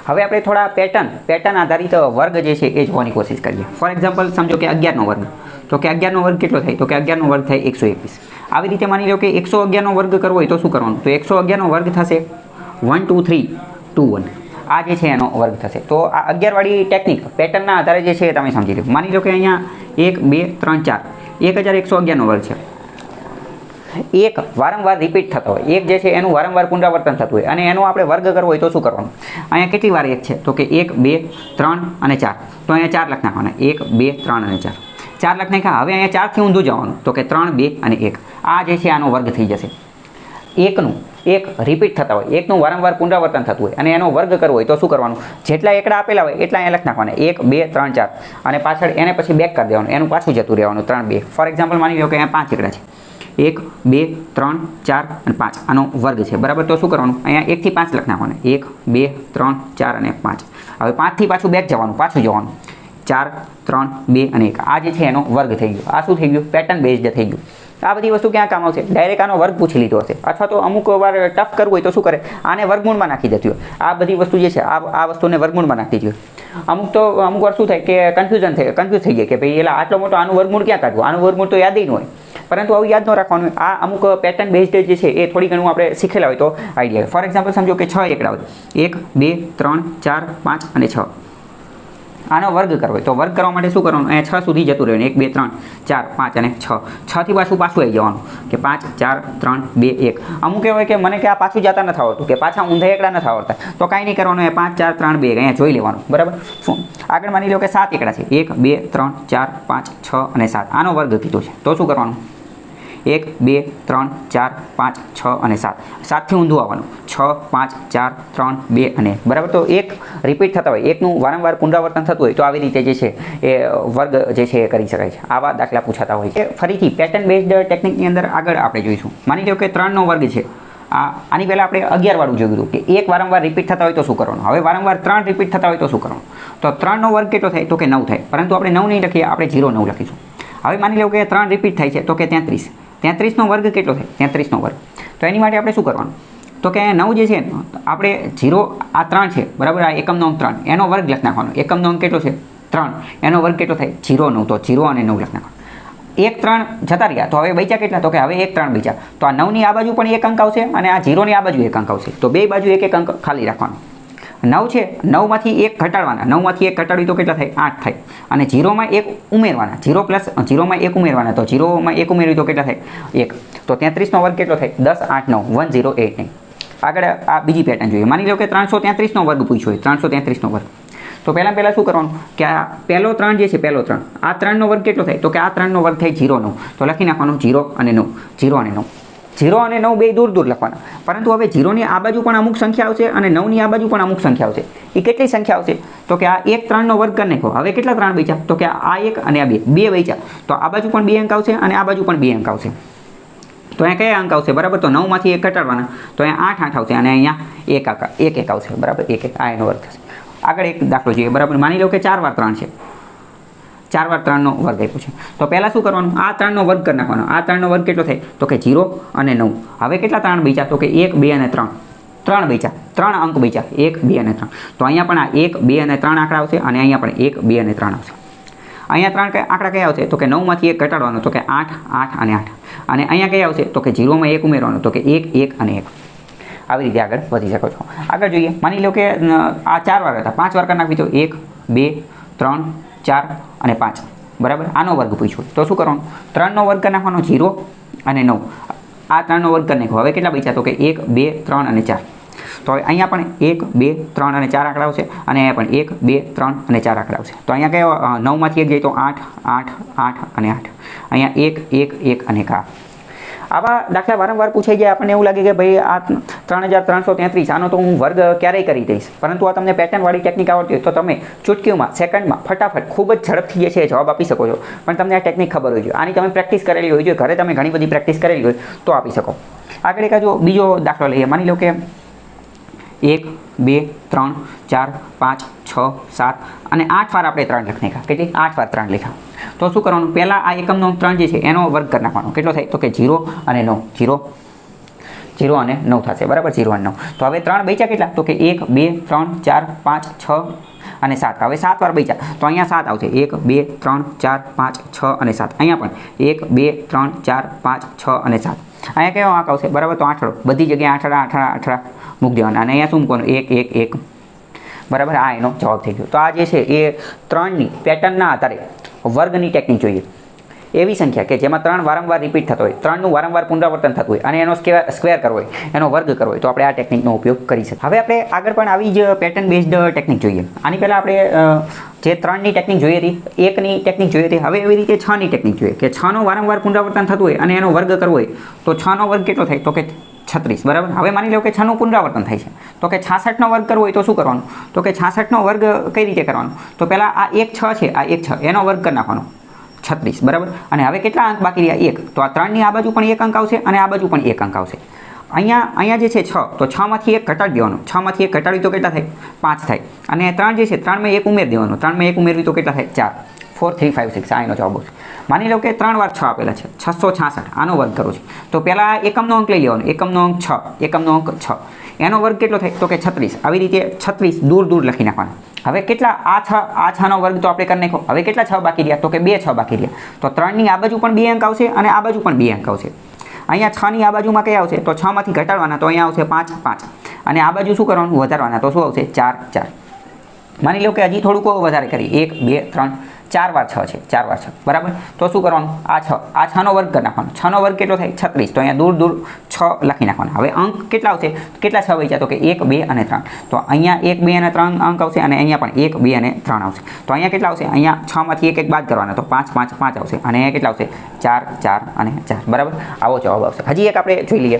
હવે આપણે થોડા પેટર્ન આધારિત વર્ગ જે છે એ જોવાની કોશિશ કરીએ. ફોર એક્ઝામ્પલ સમજો કે 11નો વર્ગ, તો કે 11નો વર્ગ કેટલો થાય? તો કે 11નો વર્ગ થાય 121. આવી રીતે માની લો કે 111નો વર્ગ કરવો હોય તો શું કરવાનું? તો 111નો વર્ગ થશે 1 2 3 2 1. આ જે છે એનો વર્ગ થશે. તો આ 11 વાળી ટેકનિક પેટર્નના આધારે જે છે તમે સમજી લો. માની લો કે અહીંયા 1 2 3 4 1111નો વર્ગ છે. એક વારંવાર રિપીટ થતો હોય, એક જે છે એનું વારંવાર પુનરાવર્તન થતું હોય અને એનો આપણે વર્ગ કરવો હોય તો શું કરવાનું? અહીંયા કેટલી વાર એક છે? તો કે 1 2 3 અને 4. તો અહીંયા 4 લખ નાખવાના. 1 2 3 અને 4. 4 લખ નાખ્યા. હવે અહીંયા 4થી ઊંધું જવાનું. તો કે 3 2 અને 1. આ જે છે આનો વર્ગ થઈ જશે. એક રિપીટ થતા હોય, એકનું વારંવાર પુનરાવર્તન થતું હોય અને એનો વર્ગ કરવો હોય તો શું કરવાનું? જેટલા એકડા આપેલા હોય એટલા અહીંયા લખ નાખવાના. 1 2 3 4 અને પાછળ એને પછી બેક કરી દેવાનું. એનું પાછું જતું રહેવાનું 3 2. ફોર એક્ઝામ્પલ માની લો કે અહીંયા 5 એકડા છે. 1 2 3 4 અને 5 આનો વર્ગ છે, બરાબર. તો શું કરવાનું? અહીંયા 1 થી 5 લખ નાખવાના. 1 2 3 4 અને 5. હવે 5 થી પાછું બેક જવાનું, પાછું જવાનું. 4 3 2 અને 1. આ જે છે એનો વર્ગ થઈ ગયો. આ શું થઈ ગયું? પેટર્ન બેઝડ થઈ ગયું. આ બધી વસ્તુ ક્યાં કામ આવશે? ડાયરેક્ટ આનો વર્ગ પૂછી લીધો હશે, અથવા તો અમુક વાર ટફ કરવું હોય તો શું કરે? આને વર્ગમૂળમાં નાખી દેતી હોય. આ બધી વસ્તુ જે છે આ વસ્તુને વર્ગમૂળમાં નાખી દેતી હોય. અમુક વાર શું થાય કે કન્ફ્યુઝ થઈ જાય કે ભાઈ એલા આટલો મોટો આનું વર્ગમૂળ ક્યાં કાઢવું? આનું વર્ગમૂળ તો યાદ ન હોય. પરંતુ આવું યાદ ન રાખવાનું. આ અમુક પેટર્ન બેઝડ જે છે એ થોડી ઘણું આપણે શીખેલા હોય તો આઈડિયા. ફોર એક્ઝામ્પલ સમજો કે 6 એકડા હોય. 1 2 3 4 5 અને 6. આનો વર્ગ કરવો હોય તો વર્ગ કરવા માટે શું કરવાનું? અહીંયા 6 સુધી જતું રહેવાનું. 1 2 3 4 5 અને 6. 6 થી પાછું આવી જવાનું કે 5 4 3 2 1. અમુક એવું હોય કે મને કે આ પાછું જતા નથી આવડતું, કે પાછા ઊંધા એકડા નથી આવડતા, તો કાંઈ નહીં કરવાનું. 5 4 3 2 અહીંયા જોઈ લેવાનું, બરાબર. શું આગળ માની લો કે 7 એકડા છે. 1 2 3 4 5 6 અને 7. આનો વર્ગ કીધો છે તો શું કરવાનું? 1 2 3 4 5 6 અને 7. 7થી ઊંધું આવવાનું. 6 5 4 3 2 અને 1, બરાબર. તો એક રિપીટ થતા હોય, એકનું વારંવાર પુનરાવર્તન થતું હોય તો આવી રીતે જે છે એ વર્ગ જે છે એ કરી શકાય છે. આવા દાખલા પૂછાતા હોય છે. ફરીથી પેટર્ન બેઝડ ટેકનિકની અંદર આગળ આપણે જોઈશું. માની લો કે 3નો વર્ગ છે. આની પહેલાં આપણે 11 વાળું જોયું હતું કે એક વારંવાર રિપીટ થતા હોય તો શું કરવાનું? હવે વારંવાર 3 રિપીટ થતા હોય તો શું કરવાનું? તો 3નો વર્ગ કેટલો થાય? તો કે 9 થાય. પરંતુ આપણે 9 નહીં લખીએ, આપણે 0 9 લખીશું. હવે માની લો કે 3 રિપીટ થાય છે તો કે 33. 33નો વર્ગ કેટલો થાય? 33નો વર્ગ. તો એની માટે આપણે શું કરવાનું? તો કે 9 જે છે આપણે 0 આ 3 છે, બરાબર. આ એકમનો અંક 3 એનો વર્ગ લખ નાખવાનો. એકમનો અંક કેટલો છે? 3. એનો વર્ગ કેટલો થાય? 0 9. તો 0 અને 9 લખ નાખવાનો. 1 3 જતા રહ્યા તો હવે બચ્યા કેટલા? તો કે હવે 1 3 બચ્યા. તો આ 9ની આ બાજુ પણ એક અંક આવશે અને આ 0ની આ બાજુ એક અંક આવશે. તો બે બાજુ એક અંક ખાલી રાખવાનો. 9 છે, 9માંથી 1 ઘટાડવાના. 9માંથી 1 ઘટાડવી તો કેટલા થાય? 8 થાય. અને 0માં 1 ઉમેરવાના. 0 પ્લસ 0માં 1 ઉમેરવાના. તો 0માં 1 ઉમેરવી તો કેટલા થાય? 1. તો 33નો વર્ગ કેટલો થાય? 10 8 9 1089. આગળ આ બીજી પેટર્ન જોઈએ. માની લો કે 333નો વર્ગ પૂછ્યો હોય. 333નો વર્ગ. તો પહેલાં શું કરવાનું કે આ પહેલો 3 જે છે, પહેલો 3, આ 3નો વર્ગ કેટલો થાય? તો કે આ 3નો વર્ગ થાય 0 9. તો લખી નાખવાનું 0 અને 9. 0 અને 9. 0 અને 9 બે દૂર લખવાના. પરંતુ હવે 0ની આ બાજુ પણ અમુક સંખ્યા આવશે અને 9ની આ બાજુ પણ અમુક સંખ્યા આવશે. એ કેટલી સંખ્યા આવશે? તો કે આ 1 3નો વર્ગ કરી નાખો. હવે કેટલા 3 બચ્યા? તો કે આ 1 અને આ 2 બચ્યા. તો આ બાજુ પણ 2 અંક આવશે અને આ બાજુ પણ 2 અંક આવશે. તો અહીંયા કયા અંક આવશે? બરાબર. તો 9માંથી 1 ઘટાડવાના. તો અહીંયા 8 8 આવશે અને અહીંયા 1 આવશે, બરાબર. 1 આ એનો વર્ગ થશે. આગળ એક દાખલો જોઈએ, બરાબર. માની લો કે 4 વાર 3 છે. 4 વાર 3નો વર્ગ આપ્યો છે. તો પહેલાં શું કરવાનું? આ 3નો વર્ગ કરી નાખવાનો. આ 3નો વર્ગ કેટલો થાય? તો કે 0 અને 9. હવે કેટલા 3 બચ્યા? તો કે 1 2 અને 3. 3 બચ્યા. 3 અંક બચ્યા. 1 2 અને 3. તો અહીંયા પણ આ 1 2 અને 3 આંકડા આવશે અને અહીંયા પણ 1 2 અને 3 આવશે. અહીંયા 3 આંકડા કયા આવશે? તો કે 9માંથી 1 ઘટાડવાનો. તો કે 8 8 અને 8. અને અહીંયા કયા આવશે? તો કે 0માં 1 ઉમેરવાનો. તો કે 1 1 અને 1. આવી રીતે આગળ વધી શકો છો. આગળ જોઈએ. માની લો કે આ 4 વાર હતા. 5 વાર કરી નાખવી તો 1 2 3 4 અને 5, બરાબર. આનો વર્ગ પૂછ્યો તો શું કરવાનું? 3નો વર્ગ કરી નાખવાનો. 0 અને 9. આ 3નો વર્ગ કરી નાખો. હવે કેટલા બચ્યા? તો કે 1 2 3 અને 4. તો હવે અહીંયા પણ 1 2 3 અને 4 આંકડા આવશે અને અહીંયા પણ 1 2 3 અને 4 આંકડા આવશે. તો અહીંયા કયો 9માંથી 1 જાય તો 8 8 8 અને 8. અહીંયા 1 1 1 અને 1. આવા દાખલા વારંવાર પૂછાઈ જાય. આપણને એવું લાગે કે ભાઈ આ 3333 આનો તો હું વર્ગ ક્યારેય કરી દઈશ. પરંતુ આ તમને પેટર્નવાળી ટેકનિક આવડતી હોય તો તમે ચૂટકીઓમાં સેકન્ડમાં ફટાફટ ખૂબ જ ઝડપથી જે છે જવાબ આપી શકો છો. પણ તમને આ ટેકનિક ખબર હોય જોઈએ. આની તમે પ્રેક્ટિસ કરેલી હોય જોઈએ. ઘરે તમે ઘણી બધી પ્રેક્ટિસ કરેલી હોય તો આપી શકો. આગળ એક બીજો દાખલો લઈએ. માની લો કે 1 2 3 4 5 6 7 અને 8 વાર આપણે 3 લખી નાખ્યા. કેટલી? 8 વાર 3 લખ્યા. તો શું કરવાનું? પહેલાં આ એકમનો 3 જે છે એનો વર્ગ કરી નાખવાનો. કેટલો થાય? તો કે 0 અને 9. 0 0 અને 9 થશે, બરાબર, 0 અને 9. તો હવે 3 બચ્યા કેટલા? તો કે 1 2 3 4 5 6 અને 7. હવે 7 વાર બચ્યા તો અહીંયા 7 આવશે. 1 2 3 4 5 6 અને 7. અહીંયા પણ 1 2 3 4 5 6 અને 7. અહીંયા કેવો આંક આવશે? બરાબર, તો આઠડો, બધી જગ્યાએ આઠડા મૂકી દેવાના અને અહીંયા શું મૂકવાનું? 1 1 1. બરાબર, આ એનો જવાબ થઈ ગયો. તો આ જે છે એ 3ની પેટર્નના આધારે વર્ગની ટેકનિક જોઈએ. એવી સંખ્યા કે જેમાં 3 વારંવાર રિપીટ થતો હોય, 3નું વારંવાર પુનરાવર્તન થતું હોય અને એનો સ્ક્વેર કરવો હોય, એનો વર્ગ કરવો હોય, તો આપણે આ ટેકનિકનો ઉપયોગ કરી શકીએ. હવે આપણે આગળ પણ આવી જ પેટર્ન બેઝડ ટેકનિક જોઈએ. આની પહેલાં આપણે જે 3ની ટેકનિક જોઈ હતી, 1ની ટેકનિક જોઈ હતી, હવે એવી રીતે 6ની ટેકનિક જોઈએ કે 6નો વારંવાર પુનરાવર્તન થતું હોય અને એનો વર્ગ કરવો હોય, તો 6નો વર્ગ કેટલો થાય? તો કે 36. બરાબર, હવે માની લો કે 6નું પુનરાવર્તન થાય છે, તો કે 66નો વર્ગ કરવો હોય તો શું કરવાનું? તો કે 66નો વર્ગ કઈ રીતે કરવાનો? તો પહેલાં આ 1 6 છે, આ 1 6 એનો વર્ગ કરી નાખવાનો, 36. બરાબર, અને હવે કેટલા અંક બાકી રહ્યા? 1. તો આ 3ની આ બાજુ પણ 1 અંક આવશે અને આ બાજુ પણ 1 અંક આવશે. અહીંયા જે છે 6, તો 6માંથી 1 ઘટાડી દેવાનો, 6માંથી 1 ઘટાડી તો કેટલા થાય? 5 થાય. અને 3 જે છે 3માં 1 ઉમેરી દેવાનો, 3માં 1 ઉમેરવી તો કેટલા થાય? 4. 4 3 5 6 આ એનો જવાબ આવશે. માની લો કે 3 વાર 6 આપેલા છે, 666, આનો વર્ગ કરો છે. તો પહેલાં એકમનો અંક લઈ લેવાનો, એકમનો અંક 6, એકમનો અંક 6, એનો વર્ગ કેટલો થાય? તો કે 36. આવી રીતે 36 દૂર લખી નાખવાના. હવે કેટલા? આ 6નો વર્ગ તો આપણે કરી નાખ્યો. હવે કેટલા 6 બાકી રહ્યા? તો કે 2 6 બાકી રહ્યા. તો 3ની આ બાજુ પણ 2 અંક આવશે અને આ બાજુ પણ 2 અંક આવશે. અહીંયા 6ની આ બાજુમાં કયા આવશે? તો 6માંથી ઘટાડવાના, તો અહીંયા આવશે 5 5. અને આ બાજુ શું કરવાનું? વધારવાના, તો શું આવશે? 4 4. માની લો કે હજી થોડુંક વધારે કરી, 1 2 3 4 વાર 6 છે, 4 વાર 6. બરાબર, તો શું કરવાનું? આ 6નો વર્ગ કરી નાખવાનો. 6નો વર્ગ કેટલો થાય? 36. તો અહીંયા દૂર 6 લખી નાખવાના. હવે અંક કેટલા આવશે? કેટલા 6 બચ્યા? તો કે 1 2 અને 3. તો અહીંયા 1 2 અને 3 અંક આવશે અને અહીંયા પણ 1 2 અને 3 આવશે. તો અહીંયા કેટલા આવશે? અહીંયા 6માંથી 1 બાદ કરવાના, તો 5 5 5 આવશે. અને અહીંયા કેટલા આવશે? 4 4 અને 4. બરાબર, આવો જવાબ આવશે. હજી એક આપણે જોઈ લઈએ.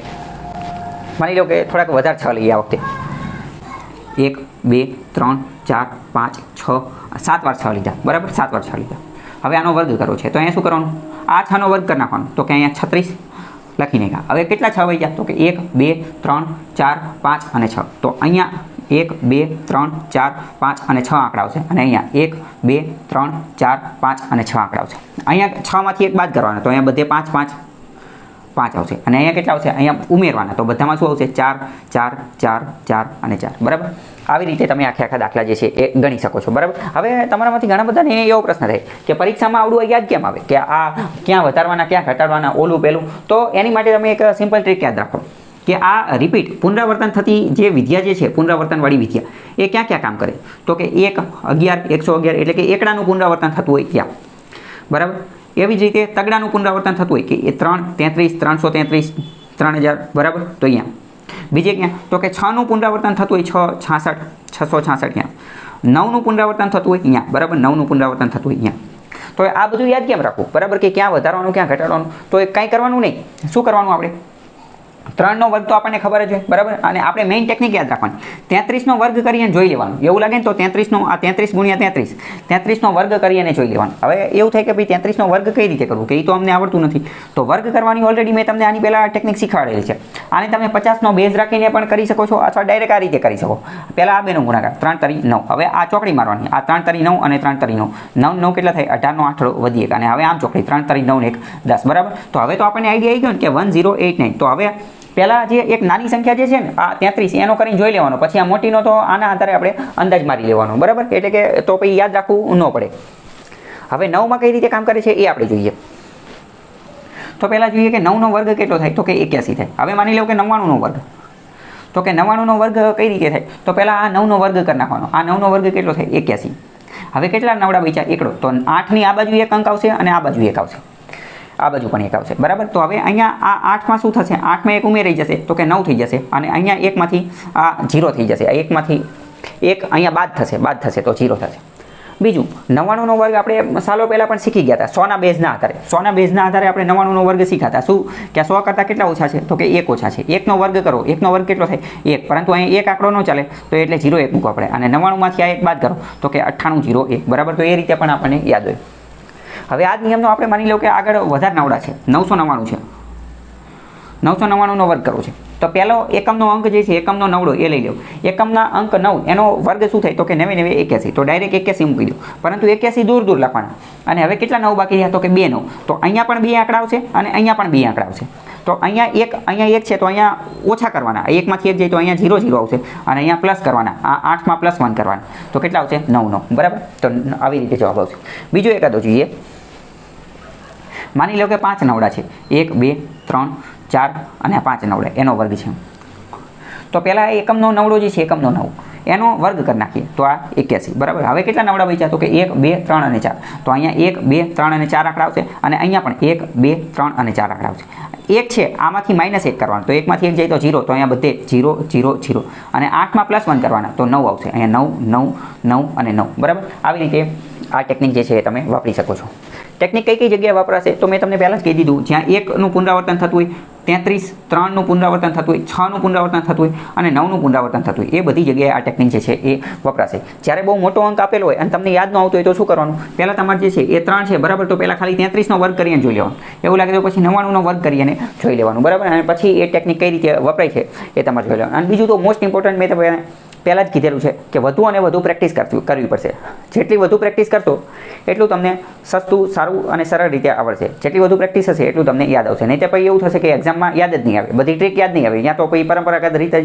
માની લો કે થોડાક વધારે 6 લઈએ આ વખતે. 1 2 3 4 5 6 7 વાર 6 લીધા. બરાબર, 7 વાર 6 લીધા. હવે આનો વર્ગ કરવો છે, તો અહીંયા શું કરવાનું? આ 6નો વર્ગ કરી નાખવાનો, તો કે અહીંયા 36 લખી નાખ્યા. હવે કેટલા 6 વહી ગયા? તો કે 1 2 3 4 5 અને 6. તો અહીંયા 1 2 3 4 5 અને 6 આંકડા આવશે અને અહીંયા 1 2 3 4 5 અને 6 આંકડા આવશે. અહીંયા 6માંથી 1 બાદ કરવાના, તો અહીંયા બધે 5 5 5 આવશે. અને અહીંયા કેટલા આવશે? અહીંયા ઉમેરવાના, તો બધામાં શું આવશે? 4 4 4 4 અને 4. બરાબર, આવી રીતે તમે આખા દાખલા જે છે એ ગણી શકો છો. બરાબર, હવે તમારામાંથી ઘણા બધાને એવો પ્રશ્ન થાય કે પરીક્ષામાં આવડું યાદ કેમ આવે કે આ ક્યાં વધારવાના, ક્યાં ઘટાડવાના, ઓલું પેલું. તો એની માટે તમે એક સિમ્પલ ટ્રીક યાદ રાખો કે આ રિપીટ પુનરાવર્તન થતી જે વિદ્યા જે છે, પુનરાવર્તનવાળી વિદ્યા, એ ક્યાં ક્યાં કામ કરે? તો કે 1 11 111 એટલે કે એકડાનું પુનરાવર્તન થતું હોય ત્યાં. બરાબર, એવી જ રીતે તગડાનું પુનરાવર્તન થતું હોય કે એ 3 33 333 3000. બરાબર, તો અહીંયા બીજે ક્યાં? તો કે 6નું પુનરાવર્તન થતું હોય 6 66 666 ક્યાં? 9નું પુનરાવર્તન થતું હોય અહીંયા. બરાબર, 9નું પુનરાવર્તન થતું હોય અહીંયા. તો આ બધું યાદ કેમ રાખવું? બરાબર, કે ક્યાં વધારવાનું, ક્યાં ઘટાડવાનું? તો એ કાંઈ કરવાનું નહીં. શું કરવાનું આપણે? 3નો વર્ગ તો આપણને ખબર જ હોય. બરાબર, અને આપણે મેઇન ટેકનિક યાદ રાખવાની. 33નો વર્ગ કરીને જોઈ લેવાનું. એવું લાગે ને તો 33નો આ 33 ગુણ્યા 33નો વર્ગ કરીને જોઈ લેવાનું. હવે એવું થાય કે ભાઈ 33નો વર્ગ કઈ રીતે કરવું, કે એ તો અમને આવડતું નથી. તો વર્ગ કરવાની ઓલરેડી મેં તમને આની પહેલાં ટેકનિક શીખવાડેલી છે. આને તમે 50નો બેઝ રાખીને પણ કરી શકો છો અથવા ડાયરેક્ટ આ રીતે કરી શકો. પહેલાં આ બેનો ગુણાકાર 3 તરી 9. હવે આ ચોકડી મારવાની, આ 3 તરી 9 અને 3 તરી 9. 9 9 કેટલા થાય? 18નો આઠડો વધી 1. અને હવે આમ ચોકડી 3 તરી 9 ને 1 10. બરાબર, તો હવે તો આપણને આઈડિયા આવી ગયો ને કે 1089. તો હવે પહેલાં જે એક નાની સંખ્યા જે છે ને આ 33 એનો કરીને જોઈ લેવાનો, પછી આ મોટીનો તો આના આધારે આપણે અંદાજ મારી લેવાનો. બરાબર, એટલે કે તો પછી યાદ રાખવું ન પડે. હવે 9માં કઈ રીતે કામ કરે છે એ આપણે જોઈએ. તો પહેલાં જોઈએ કે 9નો વર્ગ કેટલો થાય? તો કે 81 થાય. હવે માની લો કે 99નો વર્ગ, તો કે 99નો વર્ગ કઈ રીતે થાય? તો પહેલાં આ 9નો વર્ગ કરી નાખવાનો. આ 9નો વર્ગ કેટલો થાય? 81. હવે કેટલા નવડા બચ્યા? એકડો. તો 8ની આ બાજુ 1 અંક આવશે અને આ બાજુ 1 આવશે, આ બાજુ પણ 1 આવશે. બરાબર, તો હવે અહીંયા આ 8માં શું થશે? 8માં 1 ઉમેરાઈ જશે, તો કે 9 થઈ જશે. અને અહીંયા 1માંથી આ 0 થઈ જશે. આ 1માંથી 1 અહીંયા બાદ થશે તો 0 થશે. બીજું 99નો વર્ગ આપણે સાલો પહેલાં પણ શીખી ગયા હતા 100ના બેઝના આધારે. 100ના બેઝના આધારે આપણે 99નો વર્ગ શીખ્યા હતા. શું કે 100 કરતાં કેટલા ઓછા છે? તો કે 1 ઓછા છે. 1નો વર્ગ કરો, 1નો વર્ગ કેટલો થાય? 1. પરંતુ અહીં 1 આંકડો ન ચાલે, તો એટલે 0 1 મૂકો આપણે. અને 99માંથી આ 1 બાદ કરો, તો કે 98 0 1. બરાબર, તો એ રીતે પણ આપણને યાદ હોય. હવે આ જ નિયમનો આપણે માની લો કે આગળ વધારે નવડા છે, 999 છે. 999નો વર્ગ કરવો છે. તો પહેલો એકમનો અંક જે છે, એકમનો નવડો એ લઈ લો. એકમના અંક 9 એનો વર્ગ શું થાય? તો કે 9 9 81. તો ડાયરેક્ટ 81 મૂકી દો. પરંતુ 81 દૂર લખવાના. અને હવે કેટલા 9 બાકી રહ્યા? તો કે 2 9. તો અહીંયા પણ 2 આંકડા આવશે અને અહીંયા પણ 2 આંકડા આવશે. તો અહીંયા એક છે તો અહીંયા ઓછા કરવાના, એકમાંથી એક જાય તો અહીંયા 0 0 આવશે અને અહીંયા પ્લસ કરવાના, આ 8માં +1 કરવાના, તો કેટલા આવશે 9 9, બરાબર. તો આવી રીતે જવાબ આવશે. બીજો એકાદો જોઈએ. માની લો કે 5 નવડા છે, 1 2 3 4 અને 5 નવડા એનો વર્ગ છે. તો પહેલાં એકમનો નવડો જે છે એકમનો 9 એનો વર્ગ કરી નાખીએ તો આ 81, બરાબર. હવે કેટલા નવડા બચ્યા તો કે 1 2 3 અને 4, તો અહીંયા 1 2 3 અને 4 આંકડા આવશે અને અહીંયા પણ 1 2 3 અને 4 આંકડા આવશે. એક છે આમાંથી -1 કરવાનું, તો એકમાંથી એક જાય તો 0, તો અહીંયા બધે 0 0 0 અને 8માં +1 કરવાના તો 9 આવશે, અહીંયા 9 9 9 અને 9, બરાબર. આવી રીતે આ ટેકનિક જે છે એ તમે વાપરી શકો છો. ટેકનિક કઈ જગ્યાએ વપરાશે તો મેં તમને પહેલાં જ કહી દીધું, જ્યાં 1નું પુનરાવર્તન થતું હોય, 33, 3નું પુનરાવર્તન થતું હોય, 6નું પુનરાવર્તન થતું હોય અને 9નું પુનરાવર્તન થતું હોય, એ બધી જગ્યાએ આ ટેકનિક જે છે એ વપરાશે. જ્યારે બહુ મોટો અંક આપેલો હોય અને તમને યાદ ન આવતો હોય તો શું કરવાનું, પહેલાં તમારે જે છે એ 3 છે, બરાબર, તો પહેલાં ખાલી 33નો વર્ગ કરીને જોઈ લેવાનું, એવું લાગે તો પછી 99નો વર્ગ કરીને જોઈ લેવાનું, બરાબર. અને પછી એ ટેકનિક કઈ રીતે વપરાય છે એ તમારે જોઈ લેવાનું. અને બીજું તો મોસ્ટ ઇમ્પોર્ટન્ટ મેં તમને પહેલાં જ કીધેલું છે કે વધુ અને વધુ પ્રેક્ટિસ કરવી પડશે. જેટલી વધુ પ્રેક્ટિસ કરશો એટલું તમને સસ્તું, સારું અને સરળ રીતે આવડશે. જેટલી વધુ પ્રેક્ટિસ હશે એટલું તમને યાદ આવશે. નહીં તો પછી એવું થશે કે એક્ઝામમાં યાદ જ નહીં આવે, બધી ટ્રીક યાદ નહીં આવે, ત્યાં તો પછી પરંપરાગત રીતે